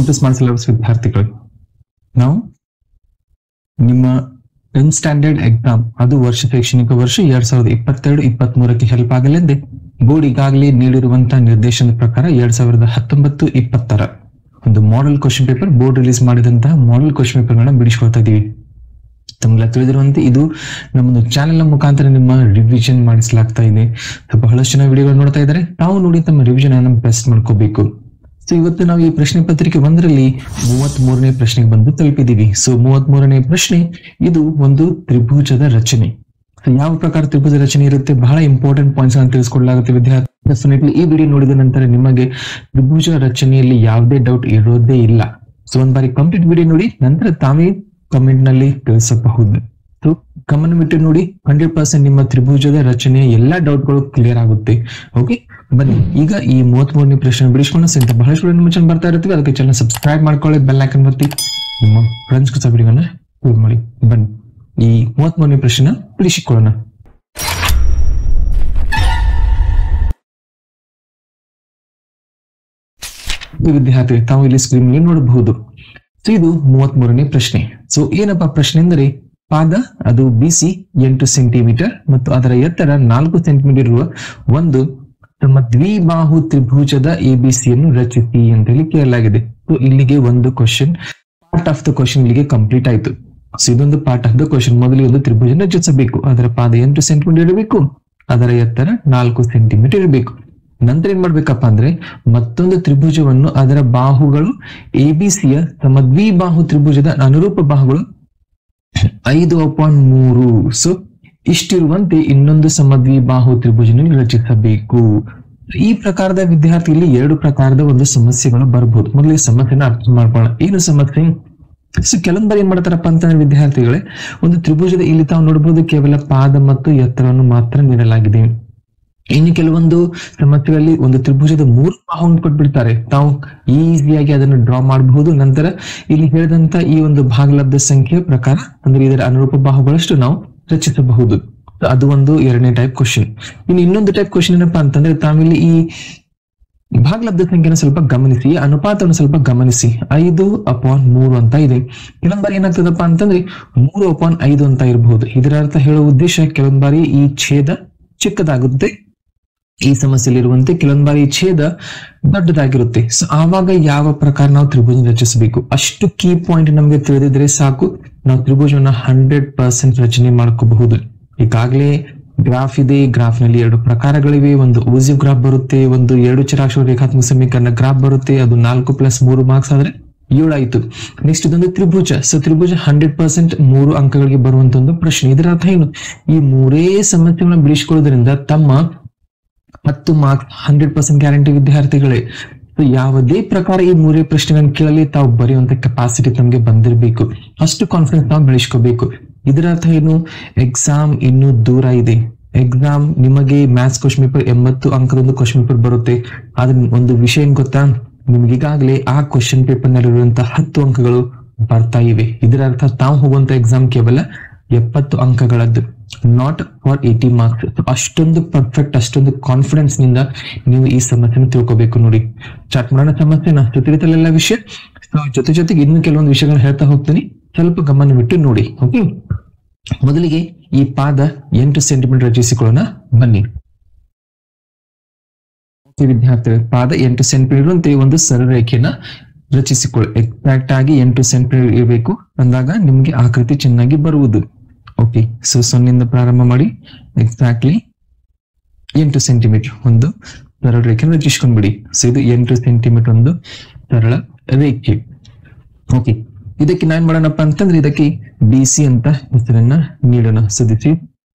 Welcome to smart syllabus ವಿದ್ಯಾರ್ಥಿಗಳು. ನಾವು ನಿಮ್ಮ 10th ಸ್ಟ್ಯಾಂಡರ್ಡ್ ಎಕ್ಸಾಮ್ ಅದು ಶೈಕ್ಷಣಿಕ ವರ್ಷ 2022-23ಕ್ಕೆ ಹೆಲ್ಪ್ ಆಗಲೆಂದೇ ಬೋರ್ಡ್ ಈಗಾಗಲೇ ನೀಡಿರುವಂತಹ ನಿರ್ದೇಶನದ ಪ್ರಕಾರ 2019-20ರ ಒಂದು model question paper board release ಮಾಡಿದಂತಹ ಮಾಡೆಲ್ ಕ್ವಶನ್ ಪೇಪರ್ ಗಳನ್ನ ಬಿಡಿಸ್ಕೊಳ್ತಾ ಇದೀವಿ. ತಮ್ಗೆಲ್ಲ ತಿಳಿದಿರುವಂತೆ ಇದು ನಮ್ಮೊಂದು ಚಾನೆಲ್ ಮುಖಾಂತರ ನಿಮ್ಮ ರಿವಿಷನ್ ಮಾಡಿಸಲಾಗ್ತಾ ಇದೆ. ಬಹಳಷ್ಟು ಜನ ವಿಡಿಯೋಗಳು ನೋಡ್ತಾ ಇದ್ದಾರೆ, ತಾವು ನೋಡಿ ತಮ್ಮ ರಿವಿಷನ್ ಅನ್ನು ಬೆಸ್ಟ್ ಮಾಡ್ಕೋಬೇಕು. ಸೊ ಇವತ್ತು ನಾವು ಈ ಪ್ರಶ್ನೆ ಪತ್ರಿಕೆ 1ರಲ್ಲಿ 33ನೇ ಪ್ರಶ್ನೆಗೆ ಬಂದು ತಲುಪಿದೀವಿ. ಸೊ 33ನೇ ಪ್ರಶ್ನೆ ಇದು ಒಂದು ತ್ರಿಭುಜದ ರಚನೆ. ಯಾವ ಪ್ರಕಾರ ತ್ರಿಭುಜ ರಚನೆ ಇರುತ್ತೆ, ಬಹಳ ಇಂಪಾರ್ಟೆಂಟ್ ಪಾಯಿಂಟ್ಸ್ ಅನ್ನು ತಿಳಿಸ್ಕೊಡ್ಲಾಗುತ್ತೆ ವಿದ್ಯಾರ್ಥಿ. ಡೆಫಿನೆಟ್ಲಿ ಈ ವಿಡಿಯೋ ನೋಡಿದ ನಂತರ ನಿಮಗೆ ತ್ರಿಭುಜ ರಚನೆಯಲ್ಲಿ ಯಾವುದೇ ಡೌಟ್ ಇರೋದೇ ಇಲ್ಲ. ಸೊ ಒಂದ್ ಬಾರಿ ಕಂಪ್ಲೀಟ್ ವಿಡಿಯೋ ನೋಡಿ, ನಂತರ ತಾವೇ ಕಮೆಂಟ್ ನಲ್ಲಿ ತಿಳಿಸಬಹುದು. ಸೊ ಗಮನವಿಟ್ಟು ನೋಡಿ, 100% ನಿಮ್ಮ ತ್ರಿಭುಜದ ರಚನೆಯ ಎಲ್ಲಾ ಡೌಟ್ ಗಳು ಕ್ಲಿಯರ್ ಆಗುತ್ತೆ. ಓಕೆ, ಬನ್ನಿ ಈಗ ಈ 33ನೇ ಪ್ರಶ್ನೆ ಬಿಡಿಸ್ಕೊಂಡು ಸಿಂತ ಬಹಳಷ್ಟು ನಿಮ್ಮ ಚಾನಲ್ ಬರ್ತಾ ಇರ್ತೀವಿ. ಅದಕ್ಕೆ ಚಾನಲ್ ಸಬ್ಸ್ಕ್ರೈಬ್ ಮಾಡ್ಕೊಳ್ಳಿ, ಬೆಲ್ ಐಕಾನ್ ಒತ್ತಿ, ನಿಮ್ಮ ಫ್ರೆಂಡ್ಸ್ ಗೂ ವಿಡಿಯೋನ ಶೇರ್ ಮಾಡಿ. ಬನ್ನಿ ಈ 33ನೇ ಪ್ರಶ್ನೆ ಬಿಡಿಸಿಕೊಳ್ಳೋಣ. ವಿದ್ಯಾರ್ಥಿ ತಾವು ಇಲ್ಲಿ ಸ್ಕ್ರೀನ್ ಮೇಲೆ ನೋಡಬಹುದು. ಸೊ ಇದು 33ನೇ ಪ್ರಶ್ನೆ. ಸೊ ಏನಪ್ಪಾ ಪ್ರಶ್ನೆ ಎಂದರೆ, ಪಾದ ಅದು ಬಿಸಿ 8 ಸೆಂಟಿಮೀಟರ್ ಮತ್ತು ಅದರ ಎತ್ತರ 4 ಸೆಂಟಿಮೀಟರ್ ಇರುವ ಒಂದು ತಮ್ಮ ದ್ವಿಬಾಹು ತ್ರಿಭುಜದ ಎಬಿಸಿಯನ್ನು ರಚಿಸಿ ಅಂತ ಹೇಳಿ ಕೇಳಲಾಗಿದೆ. ಸೊ ಇಲ್ಲಿಗೆ ಒಂದು question, part of the question ಇಲ್ಲಿಗೆ ಕಂಪ್ಲೀಟ್ ಆಯ್ತು. ಸೊ ಇದೊಂದು ಪಾರ್ಟ್ ಆಫ್ ದ ಕ್ವಶನ್. ಮೊದಲಿಗೆ ಒಂದು ತ್ರಿಭುಜ ರಚಿಸಬೇಕು, ಅದರ ಪಾದ 8 ಸೆಂಟಿಮೀಟರ್ ಇರಬೇಕು, ಅದರ ಎತ್ತರ 4 ಸೆಂಟಿಮೀಟರ್ ಇರಬೇಕು. ನಂತರ ಏನ್ ಮಾಡ್ಬೇಕಪ್ಪ ಅಂದ್ರೆ, ಮತ್ತೊಂದು ತ್ರಿಭುಜವನ್ನು ಅದರ ಬಾಹುಗಳು ಎಬಿಸಿಯ ತಮ್ಮ ದ್ವಿಬಾಹು ತ್ರಿಭುಜದ ಅನುರೂಪ ಬಾಹುಗಳು 5/3. ಸೊ ಇಷ್ಟಿರುವಂತೆ ಇನ್ನೊಂದು ಸಮದ್ವಿಬಾಹು ತ್ರಿಭುಜವನ್ನು ರಚಿಸಬೇಕು. ಈ ಪ್ರಕಾರದ ವಿದ್ಯಾರ್ಥಿ ಇಲ್ಲಿ 2 ಪ್ರಕಾರದ ಒಂದು ಸಮಸ್ಯೆಗಳು ಬರಬಹುದು. ಮೊದಲಿಗೆ ಸಮಸ್ಯೆನ ಅರ್ಥ ಮಾಡ್ಕೊಳ್ಳೋಣ. ಏನು ಸಮಸ್ಯೆ? ಸೊ ಕೆಲವೊಂದು ಬಾರಿ ಏನ್ ಮಾಡ್ತಾರಪ್ಪ ಅಂತಂದ್ರೆ ವಿದ್ಯಾರ್ಥಿಗಳೇ, ಒಂದು ತ್ರಿಭುಜದ ಇಲ್ಲಿ ತಾವು ನೋಡಬಹುದು ಕೇವಲ ಪಾದ ಮತ್ತು ಎತ್ತರವನ್ನು ಮಾತ್ರ ನೀಡಲಾಗಿದೆ. ಇನ್ನು ಕೆಲವೊಂದು ಸಮಸ್ಯೆಗಳಲ್ಲಿ ಒಂದು ತ್ರಿಭುಜದ 3 ಬಾಹುವನ್ನು ಕೊಟ್ಬಿಡ್ತಾರೆ. ತಾವು ಈಸಿಯಾಗಿ ಅದನ್ನು ಡ್ರಾ ಮಾಡಬಹುದು. ನಂತರ ಇಲ್ಲಿ ಹೇಳಿದಂತ ಈ ಒಂದು ಭಾಗಲಬ್ಧ ಸಂಖ್ಯೆಯ ಪ್ರಕಾರ ಅಂದ್ರೆ ಇದರ ಅನುರೂಪ ಬಾಹುಗಳಷ್ಟು ನಾವು ರಚಿಸಬಹುದು. ಅದು ಒಂದು 2ನೇ ಟೈಪ್ ಕ್ವಶನ್. ಇನ್ನು ಇನ್ನೊಂದು ಟೈಪ್ ಕ್ವಶನ್ ಏನಪ್ಪಾ ಅಂತಂದ್ರೆ, ತಾವಿಲ್ಲಿ ಈ ಭಾಗಲಬ್ಧ ಸಂಖ್ಯೆನ ಸ್ವಲ್ಪ ಗಮನಿಸಿ, ಅನುಪಾತವನ್ನು ಸ್ವಲ್ಪ ಗಮನಿಸಿ. 5/3 ಅಂತ ಇದೆ. ಕೆಲವೊಂದ್ ಬಾರಿ ಏನಾಗ್ತದಪ್ಪ ಅಂತಂದ್ರೆ 3/5 ಅಂತ ಇರಬಹುದು. ಇದರ ಅರ್ಥ ಹೇಳುವ ಉದ್ದೇಶ, ಕೆಲವೊಂದ್ ಬಾರಿ ಈ ಛೇದ ಚಿಕ್ಕದಾಗುತ್ತೆ, ಈ ಸಮಸ್ಯೆಯಲ್ಲಿ ಇರುವಂತೆ ಕೆಲವೊಂದ್ ಬಾರಿ ಛೇದ ದೊಡ್ಡದಾಗಿರುತ್ತೆ. ಸೊ ಆವಾಗ ಯಾವ ಪ್ರಕಾರ ನಾವು ತ್ರಿಭುಜ ರಚಿಸಬೇಕು, ಅಷ್ಟು ಕೀ ಪಾಯಿಂಟ್ ನಮ್ಗೆ ತಿಳಿದಿದ್ರೆ ಸಾಕು, ನಾವು ತ್ರಿಭುಜವನ್ನ 100% ರಚನೆ ಮಾಡ್ಕೋಬಹುದು. ಈಗಾಗಲೇ ಗ್ರಾಫ್ ಇದೆ, ಗ್ರಾಫ್ ನಲ್ಲಿ 2 ಪ್ರಕಾರಗಳಿವೆ. ಒಂದು ಓಸಿವ್ ಗ್ರಾಫ್ ಬರುತ್ತೆ, ಒಂದು 2 ಚರಾಕ್ಷರ ರೇಖಾತ್ಮಕ ಸಮೀಕರಣ ಗ್ರಾಫ್ ಬರುತ್ತೆ. ಅದು 4+3 ಮಾರ್ಕ್ಸ್ ಆದ್ರೆ 7 ಆಯ್ತು. ನೆಕ್ಸ್ಟ್ ಇದೊಂದು ತ್ರಿಭುಜ. ಸೊ ತ್ರಿಭುಜ 100% 3 ಅಂಕಗಳಿಗೆ ಬರುವಂತ ಒಂದು ಪ್ರಶ್ನೆ. ಇದರ ಅರ್ಥ ಏನು, ಈ 3 ಸಮಸ್ಯೆಗಳನ್ನ ಬಿಡಿಸಿಕೊಳ್ಳೋದ್ರಿಂದ ತಮ್ಮ 10 ಮಾರ್ಕ್ಸ್ 100% ಗ್ಯಾರಂಟಿ ವಿದ್ಯಾರ್ಥಿಗಳೇ. ಯಾವುದೇ ಪ್ರಕಾರ ಈ 3 ಪ್ರಶ್ನೆಗಳನ್ನು ಕೇಳಲಿ, ತಾವು ಬರೆಯುವಂತ ಕೆಪಾಸಿಟಿ ತಮಗೆ ಬಂದಿರಬೇಕು. ಅಷ್ಟು ಕಾನ್ಫಿಡೆನ್ಸ್ ನಾವು ಬೆಳೆಸ್ಕೋಬೇಕು. ಇದರ ಅರ್ಥ ಏನು, ಎಕ್ಸಾಮ್ ಇನ್ನೂ ದೂರ ಇದೆ. ಎಕ್ಸಾಮ್ ನಿಮಗೆ ಮ್ಯಾಥ್ಸ್ ಕ್ವಶನ್ ಪೇಪರ್ 80 ಅಂಕದ ಒಂದು ಕ್ವಶನ್ ಪೇಪರ್ ಬರುತ್ತೆ. ಆದ್ರೆ ಒಂದು ವಿಷಯ ಏನ್ ಗೊತ್ತಾ, ನಿಮ್ಗೆ ಈಗಾಗಲೇ ಆ ಕ್ವಶನ್ ಪೇಪರ್ ನಲ್ಲಿರುವಂತಹ 10 ಅಂಕಗಳು ಬರ್ತಾ ಇವೆ. ಇದರ ಅರ್ಥ ತಾವು ಹೋಗುವಂತ ಎಕ್ಸಾಮ್ ಕೇವಲ 70 ಅಂಕಗಳದ್ದು, ನಾಟ್ ಫಾರ್ 80 ಮಾರ್ಕ್ಸ್. ಅಷ್ಟೊಂದು ಪರ್ಫೆಕ್ಟ್, ಅಷ್ಟೊಂದು ಕಾನ್ಫಿಡೆನ್ಸ್ ನಿಂದ ನೀವು ಈ ಸಮಸ್ಯೆನ ತಿಳ್ಕೊಬೇಕು. ನೋಡಿ ಸ್ಟಾರ್ಟ್ ಮಾಡೋಣ ಸಮಸ್ಯೆನ. ಜೊತೆಲೆಲ್ಲ ವಿಷಯ ಜೊತೆಗೆ ಇನ್ನು ಕೆಲವೊಂದು ವಿಷಯಗಳನ್ನ ಹೇಳ್ತಾ ಹೋಗ್ತೀನಿ, ಸ್ವಲ್ಪ ಗಮನವಿಟ್ಟು ನೋಡಿ. ಓಕೆ, ಮೊದಲಿಗೆ ಈ ಪಾದ 8 ಸೆಂಟಿಮೀಟರ್ ರಚಿಸಿಕೊಳ್ಳೋಣ. ಬನ್ನಿ ವಿದ್ಯಾರ್ಥಿಗಳು, ಪಾದ 8 ಸೆಂಟಿಮೀಟರ್ ಇರುವಂತೆ ಒಂದು ಸರಳ ರೇಖೆಯನ್ನ ರಚಿಸಿಕೊಳ್ಳಿ. ಎಕ್ಸಾಕ್ಟ್ ಆಗಿ 8 ಸೆಂಟಿಮೀಟರ್ ಇರಬೇಕು ಅಂದಾಗ ನಿಮ್ಗೆ ಆಕೃತಿ ಚೆನ್ನಾಗಿ ಬರುವುದು. ಓಕೆ, ಸೊ 0 ಪ್ರಾರಂಭ ಮಾಡಿ ಎಕ್ಸಾಕ್ಟ್ಲಿ 8 ಸೆಂಟಿಮೀಟರ್ ಒಂದು ಸರಳ ರೇಖೆ ರಚಿಸ್ಕೊಂಡ್ಬಿಡಿ. ಸೊ ಇದು 8 ಸೆಂಟಿಮೀಟರ್ ಒಂದು ಸರಳ ರೇಖೆ. ಓಕೆ, ಇದಕ್ಕೆ ನಾನ್ ಮಾಡೋಣಪ್ಪ ಅಂತಂದ್ರೆ ಇದಕ್ಕೆ ಬಿಸಿ ಅಂತ ಹೆಸರನ್ನ ನೀಡೋಣ. ಸೊ ದಿಸ್ ಇಸ್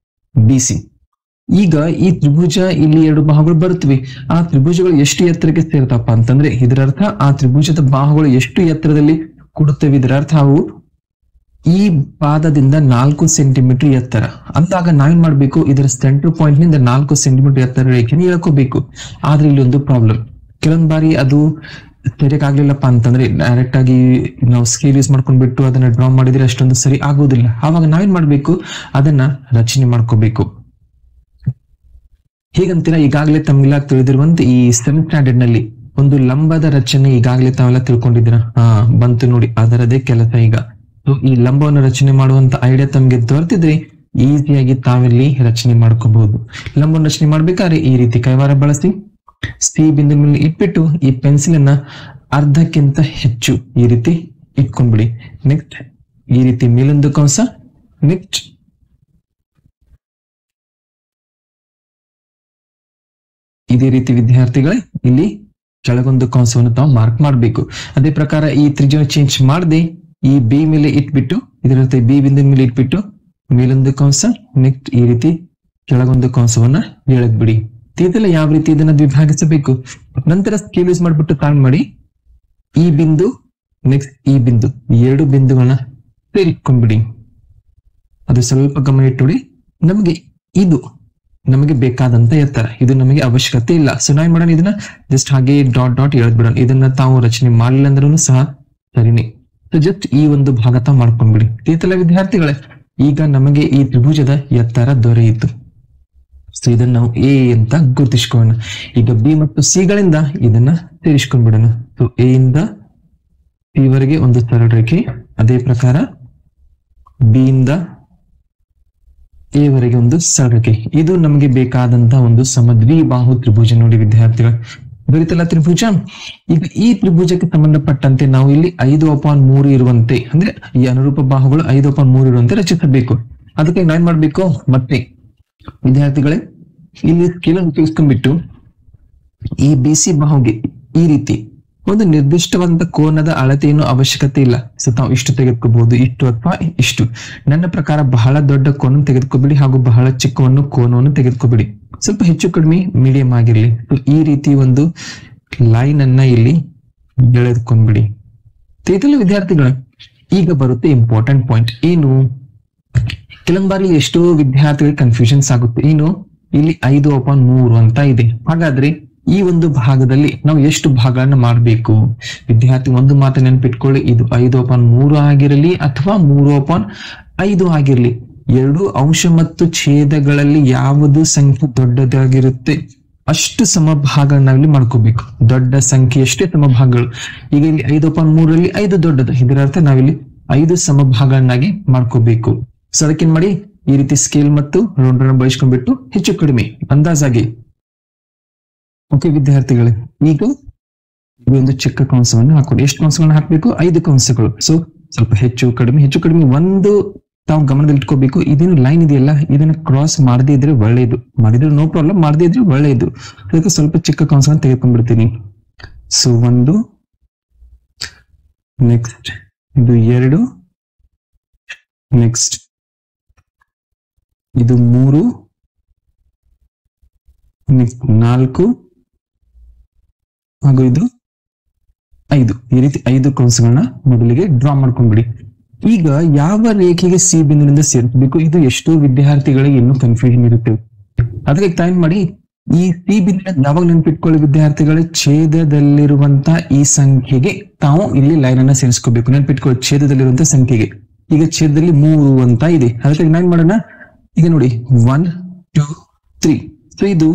ಬಿಸಿ. ಈಗ ಈ ತ್ರಿಭುಜ ಇಲ್ಲಿ 2 ಬಾಹುಗಳು ಬರುತ್ತವೆ. ಆ ತ್ರಿಭುಜಗಳು ಎಷ್ಟು ಎತ್ತರಕ್ಕೆ ಸೇರ್ತಪ್ಪ ಅಂತಂದ್ರೆ, ಇದರ ಅರ್ಥ ಆ ತ್ರಿಭುಜದ ಬಾಹುಗಳು ಎಷ್ಟು ಎತ್ತರದಲ್ಲಿ ಕೊಡುತ್ತವೆ. ಇದರ ಅರ್ಥ ಅವು ಈ ಪಾದದಿಂದ 4 ಸೆಂಟಿಮೀಟರ್ ಎತ್ತರ ಅಂದಾಗ ನಾವೇನ್ ಮಾಡ್ಬೇಕು, ಇದರ ಸೆಂಟರ್ ಪಾಯಿಂಟ್ ನಿಂದ 4 ಸೆಂಟಿಮೀಟರ್ ಎತ್ತರ ರೇಖೆನ ಎಳ್ಕೋಬೇಕು. ಆದ್ರೆ ಇಲ್ಲಿ ಒಂದು ಪ್ರಾಬ್ಲಮ್, ಕೆಲವೊಂದ್ ಬಾರಿ ಅದು ಸರಿಯಾಗ್ಲಿಲ್ಲಪ್ಪ ಅಂತಂದ್ರೆ ಡೈರೆಕ್ಟ್ ಆಗಿ ನಾವು ಸ್ಕೇಲ್ ಯೂಸ್ ಮಾಡ್ಕೊಂಡ್ಬಿಟ್ಟು ಅದನ್ನ ಡ್ರಾ ಮಾಡಿದ್ರೆ ಅಷ್ಟೊಂದು ಸರಿ ಆಗೋದಿಲ್ಲ. ಆವಾಗ ನಾವೇನ್ ಮಾಡ್ಬೇಕು, ಅದನ್ನ ರಚನೆ ಮಾಡ್ಕೋಬೇಕು. ಹೇಗಂತೀರಾ, ಈಗಾಗಲೇ ತಮ್ಗೆಲ್ಲ ತಿಳಿದಿರುವಂತೆ ಈ 7th ಸ್ಟ್ಯಾಂಡರ್ಡ್ ನಲ್ಲಿ ಒಂದು ಲಂಬದ ರಚನೆ ಈಗಾಗಲೇ ತಾವೆಲ್ಲ ತಿಳ್ಕೊಂಡಿದ್ದೀರಾ. ಬಂತು ನೋಡಿ, ಅದರದೇ ಕೆಲಸ ಈಗ. ಈ ಲಂಬವನ್ನು ರಚನೆ ಮಾಡುವಂತ ಐಡಿಯಾ ತಮ್ಗೆ ದೊರೆತಿದ್ರೆ ಈಸಿಯಾಗಿ ತಾವಿಲ್ಲಿ ರಚನೆ ಮಾಡ್ಕೋಬಹುದು. ಲಂಬವನ್ನು ರಚನೆ ಮಾಡ್ಬೇಕಾದ್ರೆ ಈ ರೀತಿ ಕೈವಾರ ಬಳಸಿ ಸಿ ಬಿಂದು ಮೇಲೆ ಇಟ್ಬಿಟ್ಟು ಈ ಪೆನ್ಸಿಲ್ ಅನ್ನ ಅರ್ಧಕ್ಕಿಂತ ಹೆಚ್ಚು ಈ ರೀತಿ ಇಟ್ಕೊಂಡ್ಬಿಡಿ. ನೆಕ್ಸ್ಟ್ ಈ ರೀತಿ ಮೇಲೊಂದು ಕಂಸ, ನೆಕ್ಸ್ಟ್ ಇದೇ ರೀತಿ ವಿದ್ಯಾರ್ಥಿಗಳೇ ಇಲ್ಲಿ ಕೆಳಗೊಂದು ಕಂಸವನ್ನು ತಾವು ಮಾರ್ಕ್ ಮಾಡಬೇಕು. ಅದೇ ಪ್ರಕಾರ ಈ ತ್ರಿಜ್ಯ ಚೇಂಜ್ ಮಾಡದೆ ಈ ಬಿ ಮೇಲೆ ಇಟ್ಬಿಟ್ಟು ಇದರ ಬಿ ಬಿಂದು ಮೇಲೆ ಇಟ್ಬಿಟ್ಟು ಮೇಲೊಂದು ಕಂಸ, ನೆಕ್ಸ್ಟ್ ಈ ರೀತಿ ಕೆಳಗೊಂದು ಕಂಸವನ್ನ ಎಳೆದ್ ಬಿಡಿ. ಇದೆಲ್ಲ ಯಾವ ರೀತಿ ಇದನ್ನ ವಿಭಾಗಿಸಬೇಕು. ನಂತರ ಸ್ಕೇಲ್ ಯೂಸ್ ಮಾಡ್ಬಿಟ್ಟು ತಾಳ್ ಮಾಡಿ ಈ ಬಿಂದು ನೆಕ್ಸ್ಟ್ ಈ ಬಿಂದು ಎರಡು ಬಿಂದುಗಳನ್ನ ಸೇರಿಕೊಂಡ್ಬಿಡಿ. ಅದು ಸ್ವಲ್ಪ ಗಮನ ಇಟ್ಟು ನೋಡಿ. ನಮಗೆ ಬೇಕಾದಂತ ಎತ್ತರ, ಇದು ನಮಗೆ ಅವಶ್ಯಕತೆ ಇಲ್ಲ. ಸೊ ನಾವ್ ಮಾಡೋಣ, ಇದನ್ನ ಜಸ್ಟ್ ಹಾಗೆ ಡಾಟ್ ಡಾಟ್ ಎಳೆದ್ ಬಿಡೋಣ. ಇದನ್ನ ತಾವು ರಚನೆ ಮಾಡಲಿಲ್ಲ ಅಂದ್ರೂ ಸಹ ಸರಿನೇ. ಸೊ ಜಸ್ಟ್ ಈ ಒಂದು ಭಾಗ ತಾವು ಮಾಡ್ಕೊಂಡ್ಬಿಡಿ. ಇದೆಲ್ಲ ವಿದ್ಯಾರ್ಥಿಗಳೇ ಈಗ ನಮಗೆ ಈ ತ್ರಿಭುಜದ ಎತ್ತರ ದೊರೆಯಿತು. ಸೊ ಇದನ್ನ ನಾವು ಎ ಅಂತ ಗುರುತಿಸ್ಕೊಳ್ಳೋಣ. ಈಗ ಬಿ ಮತ್ತು ಸಿ ಗಳಿಂದ ಇದನ್ನ ಸೇರಿಸ್ಕೊಂಡ್ಬಿಡೋಣ. ಸೊ ಎ ಇಂದ ಸಿ ವರೆಗೆ ಒಂದು ಸರಳ ರೇಖೆ, ಅದೇ ಪ್ರಕಾರ ಬಿ ಇಂದ ಎ ವರೆಗೆ ಒಂದು ಸರಳ ರೇಖೆ. ಇದು ನಮಗೆ ಬೇಕಾದಂತಹ ಒಂದು ಸಮದ್ವಿಬಾಹು ತ್ರಿಭುಜ ನೋಡಿ ವಿದ್ಯಾರ್ಥಿಗಳು. ಬರೀತಲ್ಲ ತ್ರಿಭುಜ. ಈಗ ಈ ತ್ರಿಭುಜಕ್ಕೆ ಸಂಬಂಧಪಟ್ಟಂತೆ ನಾವು ಇಲ್ಲಿ 5/3 ಇರುವಂತೆ, ಅಂದ್ರೆ ಈ ಅನುರೂಪ ಬಾಹುಗಳು 5/3 ಇರುವಂತೆ ರಚಿಸಬೇಕು. ಅದಕ್ಕೆ ನಾವೇನ್ ಮಾಡ್ಬೇಕು, ಮತ್ತೆ ವಿದ್ಯಾರ್ಥಿಗಳೇ ಇಲ್ಲಿ ಸ್ಕೇಲ್ ಅನ್ನು ಉಪಯೋಗಿಸ್ಕೊಂಡ್ಬಿಟ್ಟು ಈ ಬಿಸಿ ಬಾಹುಗೆ ಈ ರೀತಿ ಒಂದು ನಿರ್ದಿಷ್ಟವಾದಂತ ಕೋನದ ಅಳತೆಯನ್ನು ಅವಶ್ಯಕತೆ ಇಲ್ಲ. ಸೊ ತಾವು ಇಷ್ಟು ತೆಗೆದುಕೋಬಹುದು, ಇಷ್ಟು ಅಥವಾ ಇಷ್ಟು. ನನ್ನ ಪ್ರಕಾರ ಬಹಳ ದೊಡ್ಡ ಕೋನ ತೆಗೆದುಕೋಬೇಡಿ ಹಾಗೂ ಬಹಳ ಚಿಕ್ಕವನ್ನು ಕೋನವನ್ನು ತೆಗೆದುಕೋಬೇಡಿ. ಸ್ವಲ್ಪ ಹೆಚ್ಚು ಕಡಿಮೆ ಮೀಡಿಯಂ ಆಗಿರ್ಲಿ. ಈ ರೀತಿ ಒಂದು ಲೈನ್ ಅನ್ನ ಇಲ್ಲಿ ಎಳೆದುಕೊಂಡ್ಬಿಡಿ. ಇದೆಲ್ಲ ವಿದ್ಯಾರ್ಥಿಗಳು ಈಗ ಬರುತ್ತೆ ಇಂಪಾರ್ಟೆಂಟ್ ಪಾಯಿಂಟ್. ಏನು, ಕೆಲವೊಂದು ಬಾರಿ ಎಷ್ಟೋ ವಿದ್ಯಾರ್ಥಿಗಳಿಗೆ ಕನ್ಫ್ಯೂಷನ್ಸ್ ಆಗುತ್ತೆ. ಏನು, ಇಲ್ಲಿ 5/3 ಅಂತ ಇದೆ. ಹಾಗಾದ್ರೆ ಈ ಒಂದು ಭಾಗದಲ್ಲಿ ನಾವು ಎಷ್ಟು ಭಾಗಗಳನ್ನ ಮಾಡಬೇಕು? ವಿದ್ಯಾರ್ಥಿ ಒಂದು ಮಾತು ನೆನಪಿಟ್ಕೊಳ್ಳಿ, ಇದು 5/3 ಆಗಿರಲಿ ಅಥವಾ 3/5 ಆಗಿರಲಿ, ಎರಡು ಅಂಶ ಮತ್ತು ಛೇದಗಳಲ್ಲಿ ಯಾವುದು ಸಂಖ್ಯೆ ದೊಡ್ಡದಾಗಿರುತ್ತೆ ಅಷ್ಟು ಸಮಭಾಗಗಳನ್ನಾಗಲಿ ಮಾಡ್ಕೋಬೇಕು. ದೊಡ್ಡ ಸಂಖ್ಯೆ ಎಷ್ಟೇ ಸಮಭಾಗಗಳು. ಈಗ ಇಲ್ಲಿ 5/3 5 ದೊಡ್ಡದು, ಇದರ ಅರ್ಥ ನಾವಿಲ್ಲಿ 5 ಸಮಭಾಗಗಳನ್ನಾಗಿ ಮಾಡ್ಕೋಬೇಕು. ಸೊ ಅದಕ್ಕೇನ್ ಮಾಡಿ, ಈ ರೀತಿ ಸ್ಕೇಲ್ ಮತ್ತು ರೌಂಡರ್ ಅನ್ನು ಬಳಸ್ಕೊಂಡ್ಬಿಟ್ಟು ಹೆಚ್ಚು ಕಡಿಮೆ ಅಂದಾಜಾಗಿ. ಓಕೆ ವಿದ್ಯಾರ್ಥಿಗಳೇ, ಈಗ ಒಂದು ಚಿಕ್ಕ ಕಂಸವನ್ನು ಹಾಕೊಂಡು, ಎಷ್ಟು ಕಂಸಗಳನ್ನ ಹಾಕ್ಬೇಕು? 5 ಕಂಸಗಳು. ಸೊ ಸ್ವಲ್ಪ ಹೆಚ್ಚು ಕಡಿಮೆ ಒಂದು ತಾವು ಗಮನದಲ್ಲಿ ಇಟ್ಕೋಬೇಕು. ಇದೇನು ಲೈನ್ ಇದೆಯಲ್ಲ, ಇದನ್ನ ಕ್ರಾಸ್ ಮಾಡದೇ ಇದ್ರೆ ಒಳ್ಳೆಯದು, ಮಾಡಿದ್ರೆ ನೋ ಪ್ರಾಬ್ಲಮ್, ಮಾಡದೇ ಇದ್ರೆ ಒಳ್ಳೆಯದು. ಅದಕ್ಕೆ ಸ್ವಲ್ಪ ಚಿಕ್ಕ ಕಂಸವನ್ನು ತೆಗೆದುಕೊಂಡ್ಬಿಡ್ತೀನಿ. ಸೊ 1, ನೆಕ್ಸ್ಟ್ ಇದು 2, ನೆಕ್ಸ್ಟ್ ಇದು 3, ನೆಕ್ಸ್ಟ್ 4 ಹಾಗೂ ಇದು 5. ಈ ರೀತಿ 5 ಕಂಸಗಳನ್ನ ಮೊದಲಿಗೆ ಡ್ರಾ ಮಾಡ್ಕೊಂಡ್ಬಿಡಿ. ಈಗ ಯಾವ ರೇಖೆಗೆ ಸಿ ಬಿಂದುವಿನಿಂದ ಸೇರಿಸಬೇಕು, ಇದು ಎಷ್ಟೋ ವಿದ್ಯಾರ್ಥಿಗಳಿಗೆ ಇನ್ನೂ ಕನ್ಫ್ಯೂಷನ್ ಇರುತ್ತೆ. ಅದಕ್ಕೆ ಟೈಮ್ ಮಾಡಿ ಈ ಸಿ ಬಿಂದುವಿನ ಯಾವಾಗ ನೆನಪಿಟ್ಕೊಳ್ಳಿ ವಿದ್ಯಾರ್ಥಿಗಳೇ, ಛೇದದಲ್ಲಿರುವಂತ ಈ ಸಂಖ್ಯೆಗೆ ತಾವು ಇಲ್ಲಿ ಲೈನ್ ಅನ್ನ ಸೇರಿಸ್ಕೋಬೇಕು. ನೆನಪಿಟ್ಕೊಳ್ಳಿ, ಛೇದದಲ್ಲಿರುವಂತ ಸಂಖ್ಯೆಗೆ. ಈಗ ಛೇದದಲ್ಲಿ 3 ಅಂತ ಇದೆ. ಅದಕ್ಕೆ ನಾನ್ ಮಾಡೋಣ, ಈಗ ನೋಡಿ 1 2 3. ಸೊ ಇದು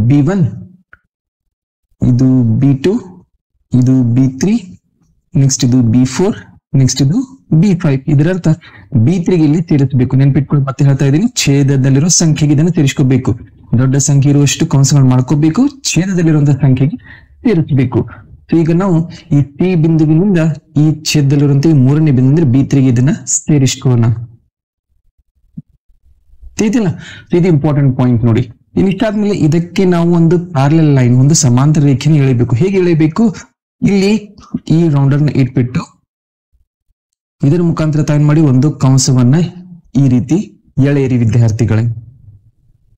B1, ಇದು B2, ಇದು B3, ನೆಕ್ಸ್ಟ್ ಇದು B4, ನೆಕ್ಸ್ಟ್ ಇದು B5. ಇದರ ಅರ್ಥ B3 ಗೆ ಇಲ್ಲಿ ಸೇರಿಸಬೇಕು. ನೆನ್ಪಿಟ್ಕೊಂಡು ಮತ್ತೆ ಹೇಳ್ತಾ ಇದ್ದೀನಿ, ಛೇದದಲ್ಲಿರೋ ಸಂಖ್ಯೆಗೆ ಇದನ್ನು ಸೇರಿಸ್ಕೋಬೇಕು. ದೊಡ್ಡ ಸಂಖ್ಯೆ ಇರುವಷ್ಟು ಕಂಸಗಳು ಮಾಡ್ಕೋಬೇಕು, ಛೇದದಲ್ಲಿರುವಂತಹ ಸಂಖ್ಯೆಗೆ ಸೇರಿಸಬೇಕು. ಸೊ ಈಗ ನಾವು ಈ ಸಿ ಬಿಂದುವಿನಿಂದ ಈ ಛೇದದಲ್ಲಿರುವಂತಹ 3ನೇ ಬಿಂದು ಅಂದ್ರೆ B3 ಗೆ ಇದನ್ನ ಸೇರಿಸ್ಕೋಣ. ಇದೆಲ್ಲ ಇದು ಇಂಪಾರ್ಟೆಂಟ್ ಪಾಯಿಂಟ್ ನೋಡಿ. ಇಷ್ಟಾದ್ಮೇಲೆ ಇದಕ್ಕೆ ನಾವು ಒಂದು ಪ್ಯಾರಲಲ್ ಲೈನ್, ಒಂದು ಸಮಾಂತರ ರೇಖೆಯನ್ನು ಎಳೆಯಬೇಕು. ಹೇಗೆ ಎಳೆಯಬೇಕು? ಇಲ್ಲಿ ಈ ರೌಂಡರ್ ನ ಇಟ್ಬಿಟ್ಟು ಇದರ ಮುಖಾಂತರ ತಾವು ಮಾಡಿ ಒಂದು ಕಂಸವನ್ನ ಈ ರೀತಿ ಎಳೆಯಿರಿ ವಿದ್ಯಾರ್ಥಿಗಳೇ.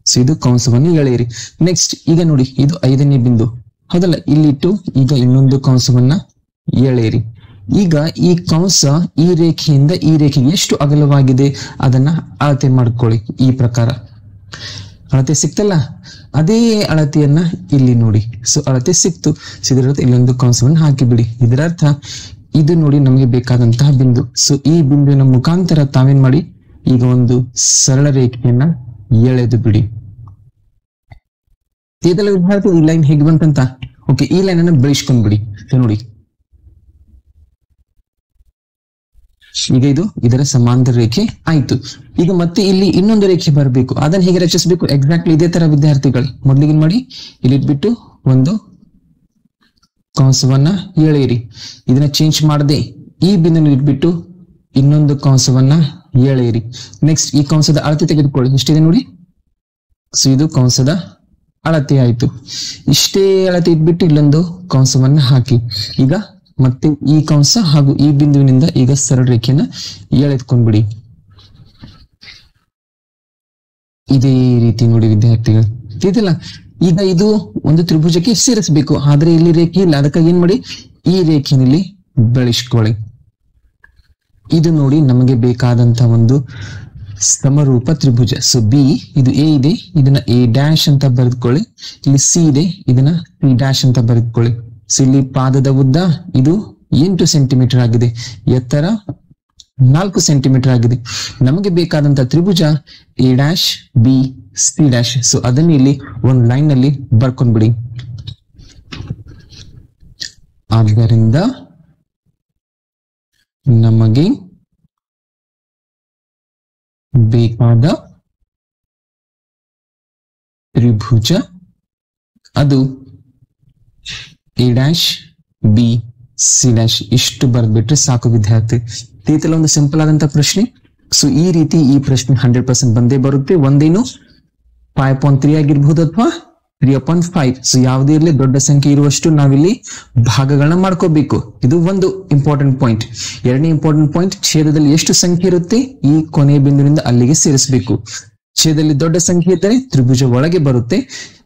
ಸೊ ಇದು ಕಂಸವನ್ನು ಎಳೆಯಿರಿ. ನೆಕ್ಸ್ಟ್ ಈಗ ನೋಡಿ, ಇದು 5ನೇ ಬಿಂದು ಹೌದಲ್ಲ, ಇಲ್ಲಿಟ್ಟು ಈಗ ಇನ್ನೊಂದು ಕಂಸವನ್ನ ಎಳೆಯಿರಿ. ಈಗ ಈ ಕಂಸ ಈ ರೇಖೆಯಿಂದ ಈ ರೇಖೆಗೆ ಎಷ್ಟು ಅಗಲವಾಗಿದೆ ಅದನ್ನ ಅಳತೆ ಮಾಡ್ಕೊಳ್ಳಿ. ಈ ಪ್ರಕಾರ ಅಳತೆ ಸಿಕ್ತಲ್ಲ, ಅದೇ ಅಳತೆಯನ್ನ ಇಲ್ಲಿ ನೋಡಿ. ಸೊ ಅಳತೆ ಸಿಕ್ತು. ಸೊ ಇದರ ಇಲ್ಲೊಂದು ಕಂಸವನ್ನು ಹಾಕಿಬಿಡಿ. ಇದರ ಅರ್ಥ ಇದು ನೋಡಿ ನಮಗೆ ಬೇಕಾದಂತಹ ಬಿಂದು. ಸೊ ಈ ಬಿಂದುವಿನ ಮುಖಾಂತರ ತಾವೇನ್ ಮಾಡಿ, ಈಗ ಒಂದು ಸರಳ ರೇಖೆಯನ್ನ ಎಳೆದು ಬಿಡಿ. ಇದೆಲ್ಲ ವಿದ್ಯಾರ್ಥಿ ಈ ಲೈನ್ ಹೇಗೆ ಬಂತಂತ ಓಕೆ ಈ ಲೈನ್ ಅನ್ನು ಬೆಳೆಸ್ಕೊಂಡ್ಬಿಡಿ ನೋಡಿ ಈಗ ಇದು ಇದರ ಸಮಾಂತರ ರೇಖೆ ಆಯ್ತು ಈಗ ಮತ್ತೆ ಇಲ್ಲಿ ಇನ್ನೊಂದು ರೇಖೆ ಬರಬೇಕು ಅದನ್ನ ಹೇಗೆ ರಚಿಸಬೇಕು ಎಕ್ಸಾಕ್ಟ್ಲಿ ಇದೇ ತರ ವಿದ್ಯಾರ್ಥಿಗಳು ಮೊದಲಿಗೆ ಮಾಡಿ ಇಲ್ಲಿ ಇಟ್ಬಿಟ್ಟು ಒಂದು ಕಂಸವನ್ನ ಎಳೆಯಿರಿ ಇದನ್ನ ಚೇಂಜ್ ಮಾಡದೆ ಈ ಬಿಂದುವನ್ನು ಇಟ್ಬಿಟ್ಟು ಇನ್ನೊಂದು ಕಂಸವನ್ನ ಎಳೆಯಿರಿ ನೆಕ್ಸ್ಟ್ ಈ ಕಂಸದ ಅಳತೆ ತೆಗೆದುಕೊಳ್ಳಿ ಇಷ್ಟಿದೆ ನೋಡಿ ಸೊ ಇದು ಕಂಸದ ಅಳತೆ ಆಯ್ತು ಇಷ್ಟೇ ಅಳತೆ ಇಟ್ಬಿಟ್ಟು ಇಲ್ಲೊಂದು ಕಂಸವನ್ನ ಹಾಕಿ ಈಗ ಮತ್ತೆ ಈ ಕಂಸ ಹಾಗೂ ಈ ಬಿಂದುವಿನಿಂದ ಈಗ ಸರಳ ರೇಖೆಯನ್ನ ಎಳೆದುಕೊಂಡ್ಬಿಡಿ ಇದೇ ರೀತಿ ನೋಡಿ ವಿದ್ಯಾರ್ಥಿಗಳು ಇದೆಲ್ಲ ಈಗ ಇದು ಒಂದು ತ್ರಿಭುಜಕ್ಕೆ ಸೇರಿಸಬೇಕು ಆದ್ರೆ ಇಲ್ಲಿ ರೇಖೆ ಇಲ್ಲ ಅದಕ್ಕಾಗಿ ಏನ್ ಮಾಡಿ ಈ ರೇಖೆಯಲ್ಲಿ ಬೆಳೆಸ್ಕೊಳ್ಳಿ ಇದು ನೋಡಿ ನಮಗೆ ಬೇಕಾದಂತ ಒಂದು ಸಮರೂಪ ತ್ರಿಭುಜ ಸೊ ಬಿ ಇದು ಎ ಇದೆ ಇದನ್ನ ಎ ಡ್ಯಾಶ್ ಅಂತ ಬರೆದುಕೊಳ್ಳಿ ಇಲ್ಲಿ ಸಿ ಇದೆ ಇದನ್ನ ಸಿ ಡ್ಯಾಶ್ ಅಂತ ಬರೆದುಕೊಳ್ಳಿ ಸೊ ಇಲ್ಲಿ ಪಾದದ ಉದ್ದ ಇದು 8 ಸೆಂಟಿಮೀಟರ್ ಆಗಿದೆ ಎತ್ತರ 4 ಸೆಂಟಿಮೀಟರ್ ಆಗಿದೆ ನಮಗೆ ಬೇಕಾದಂತ ತ್ರಿಭುಜ A dash B C dash so ಅದನ್ನ ಇಲ್ಲಿ ಒಂದು ಲೈನ್ ನಲ್ಲಿ ಬರ್ಕೊಂಡ್ಬಿಡಿ ಆದ್ದರಿಂದ ನಮಗೆ ಬೇಕಾದ ತ್ರಿಭುಜ ಅದು A dash B C dash ಇಷ್ಟು ಬರ್ದ್ಬಿಟ್ರೆ ಸಾಕು ವಿದ್ಯಾರ್ಥಿ ಇದೆಲ್ಲ ಒಂದು ಸಿಂಪಲ್ ಆದಂತ ಪ್ರಶ್ನೆ ಸೊ ಈ ರೀತಿ ಈ ಪ್ರಶ್ನೆ 100% ಬಂದೇ ಬರುತ್ತೆ ಒಂದೇನು 5.3 ಆಗಿರ್ಬಹುದು ಅಥವಾ 3.5 ಸೊ ಯಾವುದೇ ಇರಲಿ ದೊಡ್ಡ ಸಂಖ್ಯೆ ಇರುವಷ್ಟು ನಾವಿಲ್ಲಿ ಭಾಗಗಳನ್ನ ಮಾಡ್ಕೋಬೇಕು ಇದು ಒಂದು ಇಂಪಾರ್ಟೆಂಟ್ ಪಾಯಿಂಟ್ ಎರಡನೇ ಇಂಪಾರ್ಟೆಂಟ್ ಪಾಯಿಂಟ್ ಛೇದದಲ್ಲಿ ಎಷ್ಟು ಸಂಖ್ಯೆ ಇರುತ್ತೆ ಈ ಕೊನೆಯ ಬಿಂದುವಿನಿಂದ ಅಲ್ಲಿಗೆ ಸೇರಿಸಬೇಕು ಛೇದದಲ್ಲಿ ದೊಡ್ಡ ಸಂಖ್ಯೆ ಇದ್ದರೆ ತ್ರಿಭುಜ ಒಳಗೆ ಬರುತ್ತೆ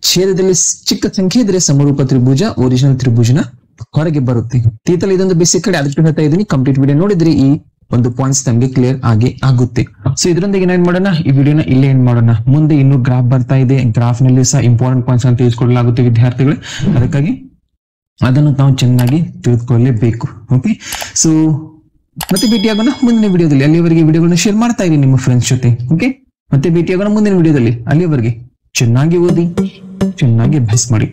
ಛೇದದಲ್ಲಿ ಚಿಕ್ಕ ಸಂಖ್ಯೆ ಇದ್ರೆ ಸಮರೂಪ ತ್ರಿಭುಜ ಒರಿಜಿನಲ್ ತ್ರಿಭುಜನ ಹೊರಗೆ ಬರುತ್ತೆ ಇದೊಂದು ಬೇಸಿಕ್ ಕಡೆ ಅದಕ್ಕೆ ಹೇಳ್ತಾ ಇದೀನಿ ಕಂಪ್ಲೀಟ್ ವಿಡಿಯೋ ನೋಡಿದ್ರೆ ಈ ಒಂದು ಪಾಯಿಂಟ್ಸ್ ನಮಗೆ ಕ್ಲಿಯರ್ ಆಗುತ್ತೆ ಸೊ ಇದರೊಂದಿಗೆ ಏನ್ ಮಾಡೋಣ ಈ ವಿಡಿಯೋನ ಇಲ್ಲೇ ಏನ್ ಮಾಡೋಣ ಮುಂದೆ ಇನ್ನು ಗ್ರಾಫ್ ಬರ್ತಾ ಇದೆ ಗ್ರಾಫ್ ನಲ್ಲಿ ಸಹ ಇಂಪಾರ್ಟೆಂಟ್ ಪಾಯಿಂಟ್ಸ್ ಅಂತ ತಿಳಿಸ್ಕೊಡಲಾಗುತ್ತೆ ವಿದ್ಯಾರ್ಥಿಗಳು ಅದಕ್ಕಾಗಿ ಅದನ್ನು ನಾವು ಚೆನ್ನಾಗಿ ತಿಳಿದುಕೊಳ್ಳಲೇಬೇಕು ಓಕೆ ಸೊ ಮತ್ತೆ ಭೇಟಿಯಾಗೋಣ ಮುಂದಿನ ವಿಡಿಯೋದಲ್ಲಿ ಅಲ್ಲಿವರೆಗೆ ವಿಡಿಯೋಗಳನ್ನ ಶೇರ್ ಮಾಡ್ತಾ ಇರಿ ನಿಮ್ಮ ಫ್ರೆಂಡ್ಸ್ ಜೊತೆ ಓಕೆ ಮತ್ತೆ ಭೇಟಿಯಾಗೋಣ ಮುಂದಿನ ವಿಡಿಯೋದಲ್ಲಿ ಅಲ್ಲಿವರೆಗೆ ಚೆನ್ನಾಗಿ ಓದಿ ಚೆನ್ನಾಗಿ ಅಭ್ಯಾಸ ಮಾಡಿ